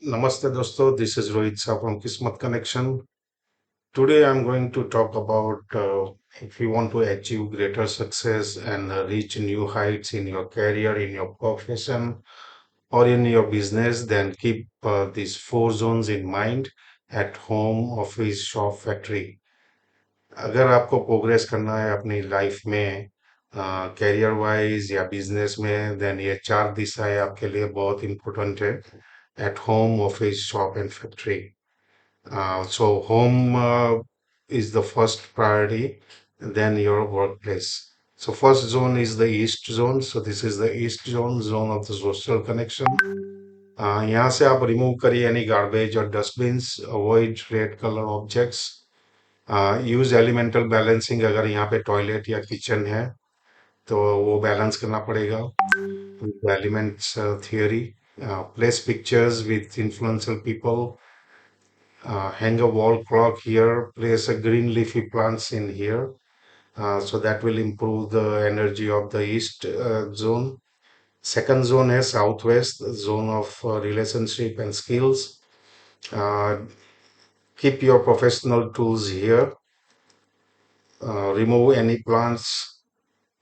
Namaste dosto, this is Rohit Shah from Kismet Connection. Today I'm going to talk about if you want to achieve greater success and reach new heights in your career, in your profession, or in your business, then keep these four zones in mind at home, office, shop, factory. अगर आपको progress करना है अपनी life में career wise या business में then ये चार दिशाएं आपके लिए बहुत इंपॉर्टेंट है at home, office, shop, and factory. So home is the first priority, then your workplace. So first zone is the east zone. So this is the east zone, zone of the social connection. यहाँ से आप remove करिए any garbage और dustbins, avoid red colour objects, use elemental balancing अगर यहाँ पे toilet या kitchen है तो वो बैलेंस करना पड़ेगा with elements theory. Place pictures with influential people. Hang a wall clock here. Place a green leafy plants in here. So that will improve the energy of the east zone. Second zone is southwest zone of relationship and skills. Uh, Keep your professional tools here. Remove any plants.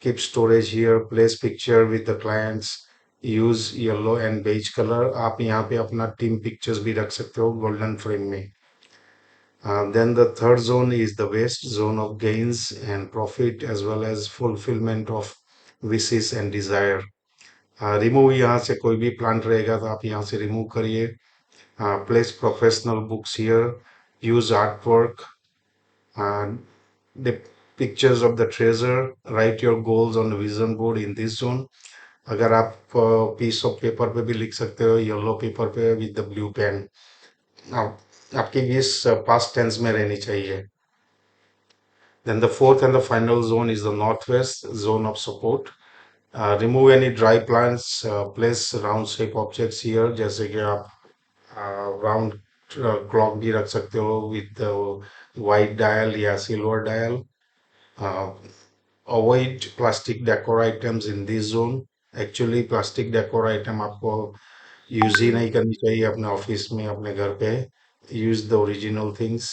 Keep storage here. Place picture with the clients. Use yellow and beige colour आप यहाँ पे अपना team pictures भी रख सकते हो golden frame में. Then the third zone is the west zone of gains and profit as well as fulfillment of wishes and desire. Remove यहाँ से कोई भी प्लांट रहेगा तो आप यहाँ से रिमूव करिए. Place professional books here. Use artwork. The pictures of the treasure. Write your goals on the vision board in this zone. अगर आप पीस ऑफ पेपर पे भी लिख सकते हो येलो पेपर पे विद द ब्लू पेन. आप आपकी विश पास्ट टेंस में रहनी चाहिए. Then the fourth and the final zone is the northwest zone of support. Remove any dry plants. Place round shape objects here. जैसे कि आप round clock भी रख सकते हो विद वाइट डायल या silver dial. Avoid plastic decor items in this zone. Actually plastic decor item आपको use ही नहीं करनी चाहिए अपने ऑफिस में अपने घर पे. Use the original things.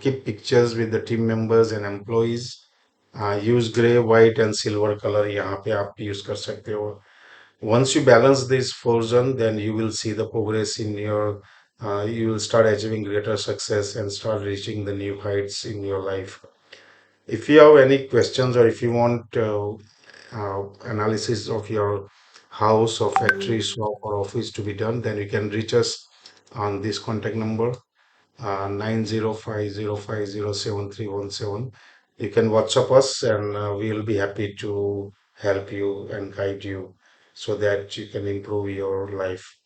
Keep pictures with the team members and employees. Use gray, white and silver color यहाँ पे आप use कर सकते हो. Once you balance this version, then you will see the progress in your, you will start achieving greater success and start reaching the new heights in your life. If you have any questions or if you want analysis of your house or factory, shop or office to be done, then you can reach us on this contact number 9050507317. You can WhatsApp us and we will be happy to help you and guide you so that you can improve your life.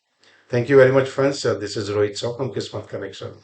Thank you very much, friends. This is Rohit Shah from Kismet Connection.